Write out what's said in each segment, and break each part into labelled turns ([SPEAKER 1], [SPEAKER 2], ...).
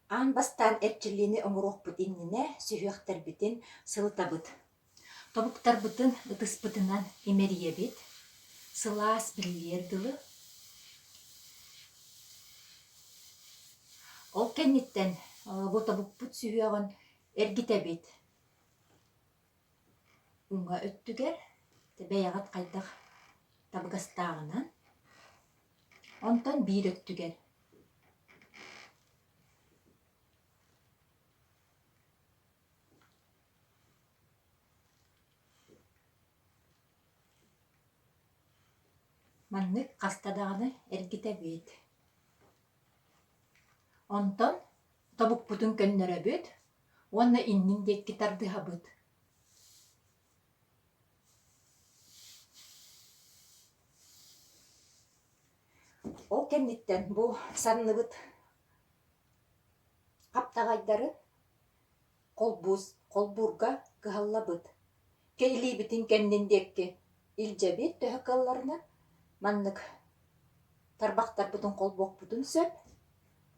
[SPEAKER 1] Ан бастан эрчилини оңорохпут иннине сүйүөхтэрбитин сылытабыт. Тобуктарбытын ытыспытынан имериебит. Сылаас биллиер дылы. Ол кенниттен бу тобукпут сүйүөгөн эргитебит. Унга өттүгер бэйагат кайдах табыгастаагынан. Онтон биир өттүгер. Маннык кастадаганы эргитебит. Онтон тобукпутун көннөрөбүт. Уонна иннин декки тардыхабыт. Ол кенниттен бу санныбыт каптагайдары колбурга кыһаллабыт. Кейлибитин кенниндекки илжебит төһөкалларына маннык тарбактарбытын колбокпутун сөп.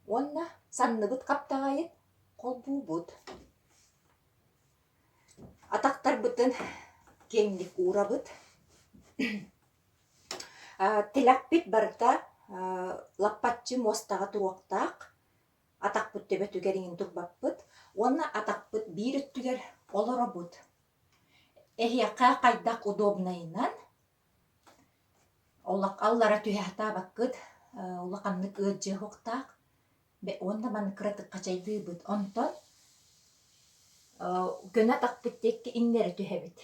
[SPEAKER 1] Уонна санныбыт каптагайын колбуубут. Атактарбытын кеңник уурабыт. Тилакпит барыта лаппатчы мостага туруактаак атакпыт төбөтүгериңин турбаппыт. Уонна атакпыт биир өттүгер олоробут. Эхиякка кайдак удобнайынан аллара түһэхтаабаккыт улаканнык ыаджыахуктаак уонна манны кыратык качайдыыбыт. Онтон көн атакпыт текки иңнери түһэбит.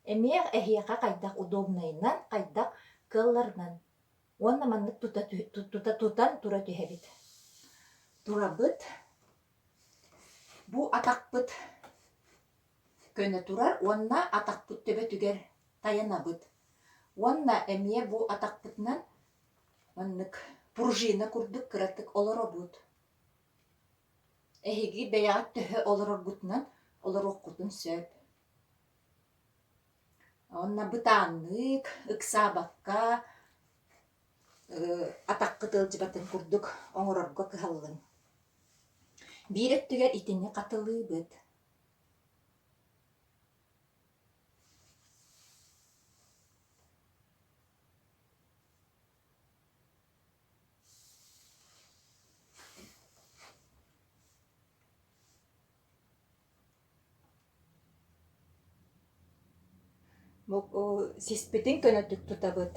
[SPEAKER 1] Эмиэх эхиякка кайдак удобнайынан кайдак кыалларынан. Уонна маннык тутан тура түһэбит. Турабыт. Бу атакпыт көнө турар, уонна атакпыт төбөтүгер таянабыт. Уонна эмие бу атакпытынан маннык пружина курдук кыратык олоробут. Эхиги бэйагат төһө олорорбутунан олоруоккутун сөп. Онна бытааннык ыксаабакка атаккы тылжыбатын курдук оҥорорго кыһаллыҥ. Биир өттүгер итинни катылыыбыт. Сиспитин көнөтүк тутабыт.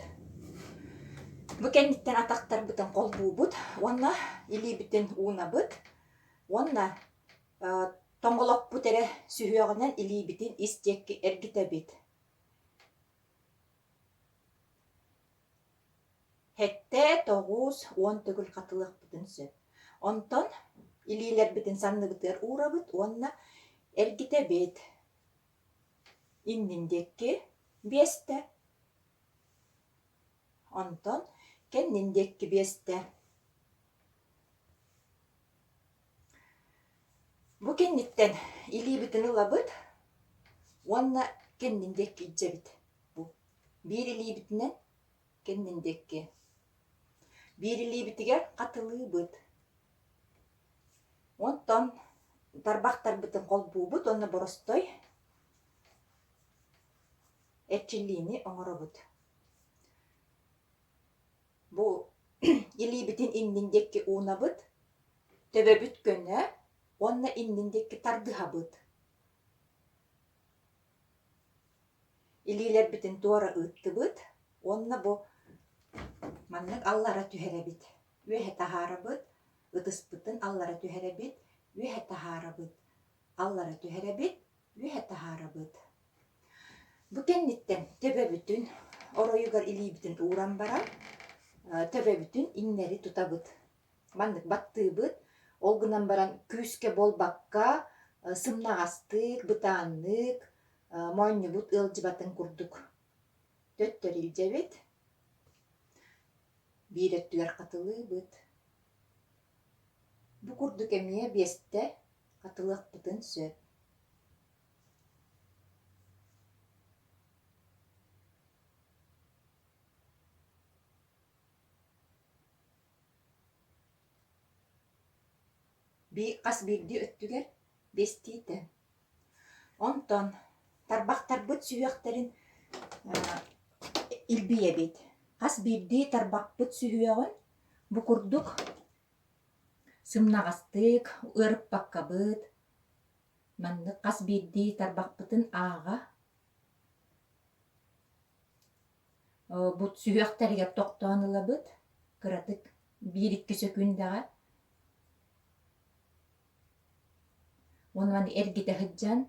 [SPEAKER 1] Бу кенниттен атактарбытын колбуубут. Уонна илиибитин уунабыт. Уонна тоҥголокпут эре сүһүөҕүнэн илиибитин ис диэкки эргитебит. Хетте 9-10 төгүл катылыахпытын сөп. Онтон илиилербитин санныбытыгар уурабыт. Уонна эргитебит. Инниндекки 5. Онтон кенниндекки 5. Бу кенниттен илиибитин ылабыт. Уонна кенниндекки илдьэбит. Бу биир илиибитинен кенниндекки. Биир илиибитигер катылыыбыт. Онтон тарбактарбытын колбуубут. Онна боростой эрчиллиини оҥоробут. Бу илиибитин инниндекки уунабыт. Төбөбүт көнө. Уонна инниндекки тардыхабыт. Илиилербитин туора ыыттыбыт. Уонна бу маннык аллара түһэрэбит. Үөһэ тахаарабыт. Ытыспытын аллара түһэрэбит. Үөһэ тахаарабыт. Аллара түһэрэбит. Үөһэ тахаарабыт. Бу кенниттен төбөбүтүн оройугар илиибитин ууран баран төбөбүтүн иңнери тутабыт. Маннык баттыыбыт. Олгунан баран күүскэ болбакка сымнагастык, бытааннык, моонньубут ыалдьыбатын курдук төттөр илдьэбит. Биир өттүгэр катылыыбыт. Бу курдук эмиэ 5 катылыахпытын сөп. Қас бирди өттүгер бестийтен. Онтон тарбақтар бұт сүйіқтерін илбие бит. Қас бирди тарбақ бұт сүйіғын бұқұрдық сымнағастық, ұрып баққа бұт. Манны қас бирди тарбақ бұтын аға. Бұт сүйіқтерге тоқтуанылы бұт. Кыратык бір-2 секундаға. Онан эргите хыджан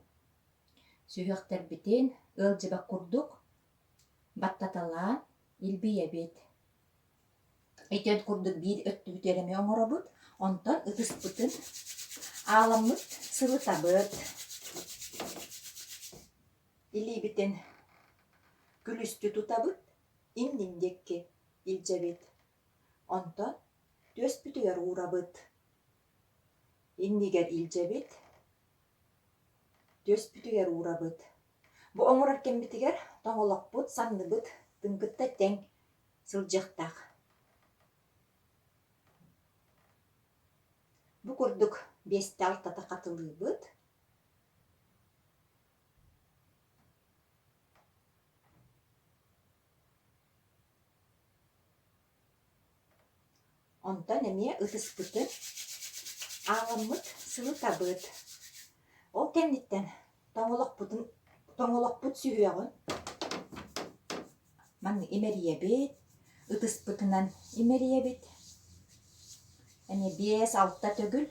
[SPEAKER 1] сүйіқтер бітен ылжыбақ құрдық. Баттаталан илбие бит. Эйтен құрдық бір өтті бүтереме оңыра бұт. Онтан ұтыс бұтын аламыт сылыта бұт. Или бітен күлісті тұта бұт. Имдіндекке илже бит. Онтан төс бүтігер ұра бұт. Иннигер илже бит. Төс бүтігер ұра бұт. Бұ оңырар кен бітігер тоңылық бұт, санны бұт, тыңқытта тәң сылжықтақ. Бұ күрдік 5-6 қатылы бұт. Онтан әме ұтыс бұтын ағымыт сылыта бұт. Ол кәмнеттен тоңылық бұт сүйеғын. Манны емерие бет, ұтыс бұтынан емерие бет. Әне 5-6 төгіл.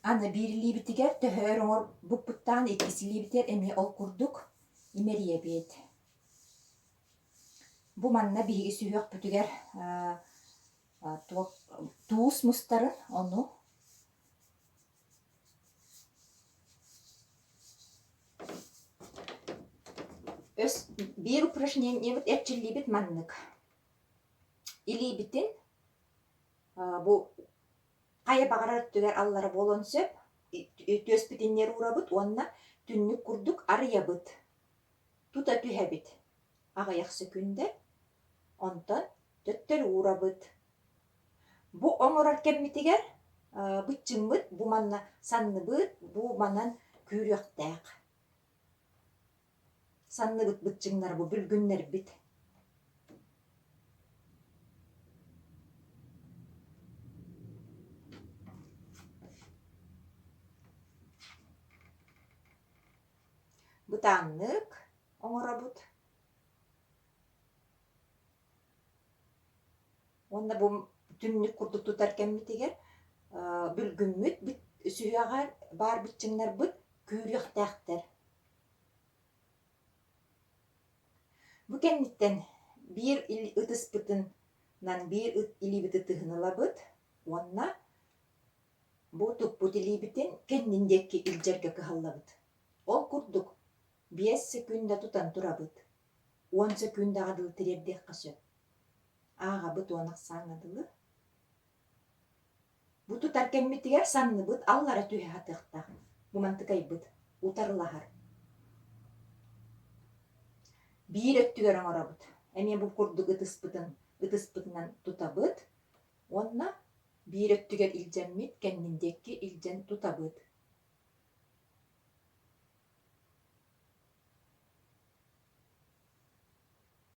[SPEAKER 1] Аны бірілі бітігер төхөр оңыр бұп-бұттан еккесілі бітер әме ол күрдік емерие бет. Бұ манна бігі сүйеқ бүтігер туыс мұстарын оны bir упражнение бит әтчілі бит маннык. Или битін бұ қайы бағарар түгер аллары болон сөп, төс бітіннер ұра бұт, онына түннік күрдік арыя бұт. Тута түхе бит. Аға яқсы күнде, онтан төттер ұра бұт. Бұ оңырар кәмметігер, бұтчың бұт, бұ манна санны бұт, бұ маннан күйріқтәқ. Санны бұт бұтчыңнар бұ бүлгіннер бит. Бұтанлық оңыра бұт. Онда бұл түннік күрдік тұтар кәмметігер бүлгінміт сүйеғар бар бұтчыңнар бұт күйріқтәқтер. Бұ кәмнеттен бір ұтыс бұтынан бір илі бұты тұғыныла бұт. Онна бұ тұп бұт илі бұтын кәніндекі илжерге кығалла бұт. Ол күрдік 5 секунда тұтан тұра бұт. 10 секунда ғадылы тірердек қашы. Аға бұт онақ саңадылы. Бұ тұтар кәмметігер санны бұт аллара түйе хатықта. Бұ мантықай бұт. Утарылағар. Bir өттігер оңыра бұт. Әме бұл күрдік ұтыс бұтынан тұта бұт. Онна bir өттігер илжен мет кәніндекі илжен тұта бұт.